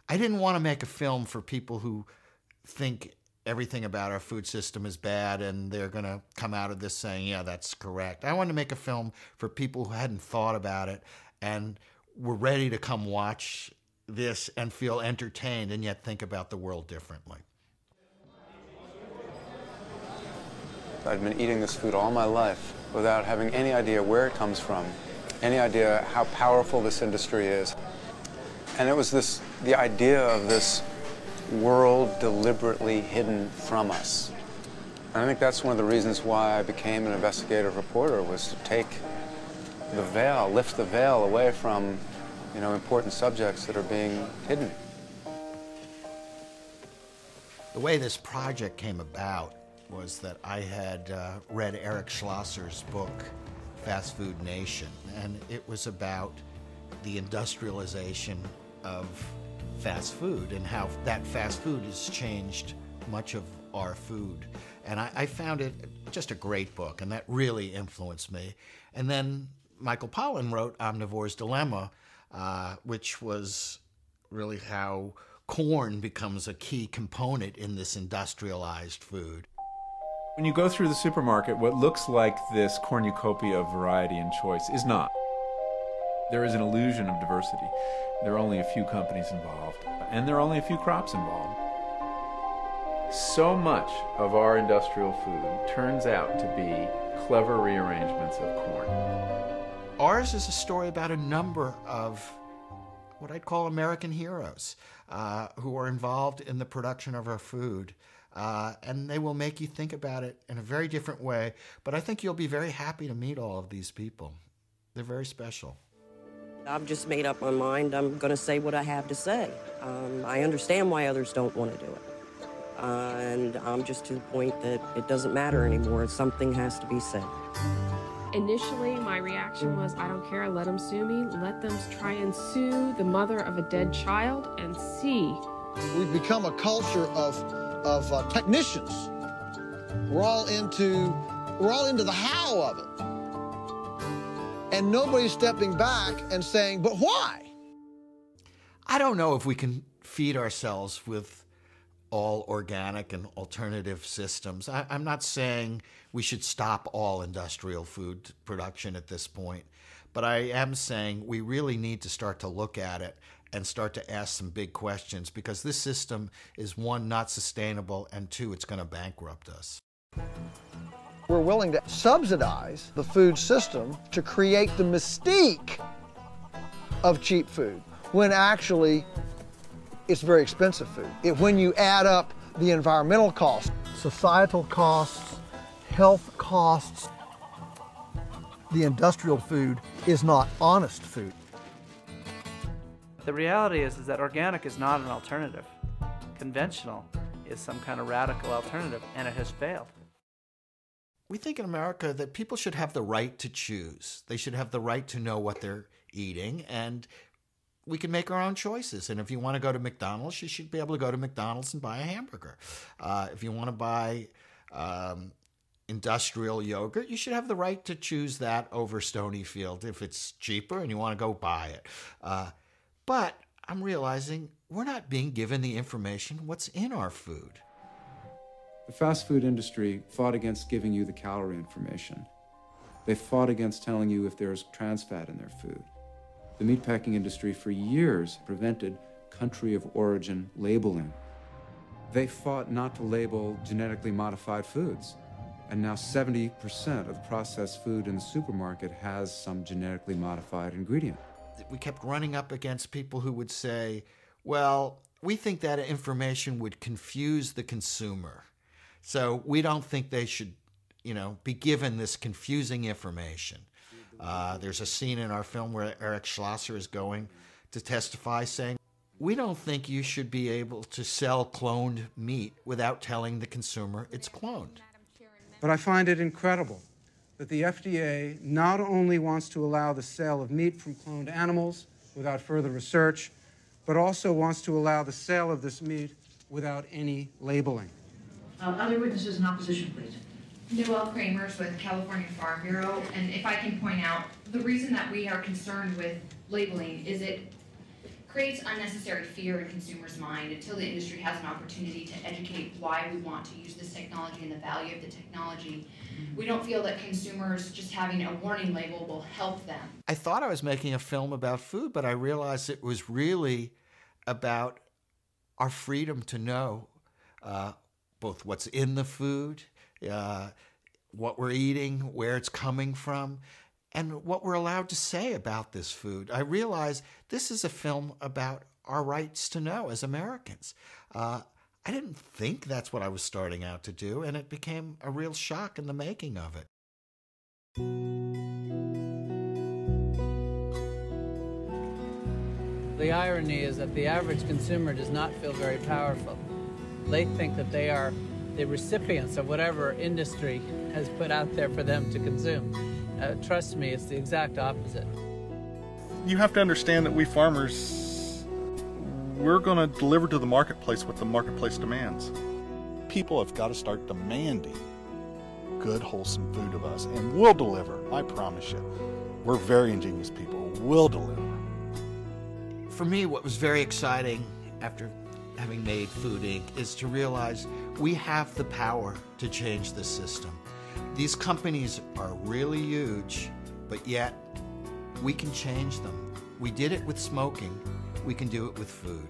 I didn't want to make a film for people who think everything about our food system is bad and they're going to come out of this saying, yeah, that's correct. I wanted to make a film for people who hadn't thought about it and were ready to come watch this and feel entertained and yet think about the world differently. I'd been eating this food all my life without having any idea where it comes from, any idea how powerful this industry is. And it was the idea of this world deliberately hidden from us. And I think that's one of the reasons why I became an investigative reporter, was to take the veil, lift the veil away from, important subjects that are being hidden. The way this project came about was that I had read Eric Schlosser's book, Fast Food Nation, and it was about the industrialization of fast food and how that fast food has changed much of our food. And I found it just a great book, and that really influenced me. And then Michael Pollan wrote Omnivore's Dilemma, which was really how corn becomes a key component in this industrialized food. When you go through the supermarket, what looks like this cornucopia of variety and choice is not. There is an illusion of diversity. There are only a few companies involved, and there are only a few crops involved. So much of our industrial food turns out to be clever rearrangements of corn. Ours is a story about a number of what I'd call American heroes who are involved in the production of our food. And they will make you think about it in a very different way. But I think you'll be very happy to meet all of these people. They're very special. I've just made up my mind. I'm going to say what I have to say. I understand why others don't want to do it. And I'm just to the point that it doesn't matter anymore. Something has to be said. Initially, my reaction was, I don't care, let them sue me. Let them try and sue the mother of a dead child and see. We've become a culture of technicians. We're all into the how of it. And nobody's stepping back and saying, but why? I don't know if we can feed ourselves with all organic and alternative systems. I'm not saying we should stop all industrial food production at this point, but I am saying we really need to start to look at it and start to ask some big questions, because this system is, one, not sustainable, and two, it's going to bankrupt us. We're willing to subsidize the food system to create the mystique of cheap food, when actually it's very expensive food. When you add up the environmental costs, societal costs, health costs, the industrial food is not honest food. The reality is that organic is not an alternative. Conventional is some kind of radical alternative, and it has failed. We think in America that people should have the right to choose. They should have the right to know what they're eating, and we can make our own choices. And if you want to go to McDonald's, you should be able to go to McDonald's and buy a hamburger. If you want to buy industrial yogurt, you should have the right to choose that over Stonyfield if it's cheaper and you want to go buy it. But I'm realizing we're not being given the information what's in our food. The fast food industry fought against giving you the calorie information. They fought against telling you if there's trans fat in their food. The meatpacking industry for years prevented country of origin labeling. They fought not to label genetically modified foods. And now 70% of processed food in the supermarket has some genetically modified ingredient. We kept running up against people who would say, well, we think that information would confuse the consumer. So we don't think they should, be given this confusing information. There's a scene in our film where Eric Schlosser is going to testify saying, we don't think you should be able to sell cloned meat without telling the consumer it's cloned. But I find it incredible that the FDA not only wants to allow the sale of meat from cloned animals without further research, but also wants to allow the sale of this meat without any labeling. Other witnesses in opposition, please. Noelle Kramers with California Farm Bureau, and if I can point out, the reason that we are concerned with labeling is it creates unnecessary fear in consumers' mind until the industry has an opportunity to educate why we want to use this technology and the value of the technology. We don't feel that consumers just having a warning label will help them. I thought I was making a film about food, but I realized it was really about our freedom to know both what's in the food, what we're eating, where it's coming from, and what we're allowed to say about this food. I realized this is a film about our rights to know as Americans. I didn't think that's what I was starting out to do, and it became a real shock in the making of it. The irony is that the average consumer does not feel very powerful. They think that they are the recipients of whatever industry has put out there for them to consume. Trust me, it's the exact opposite. You have to understand that we farmers, we're going to deliver to the marketplace what the marketplace demands. People have got to start demanding good, wholesome food of us, and we'll deliver, I promise you. We're very ingenious people. We'll deliver. For me, what was very exciting after having made Food Inc. is to realize we have the power to change the system. These companies are really huge, but yet we can change them. We did it with smoking, we can do it with food.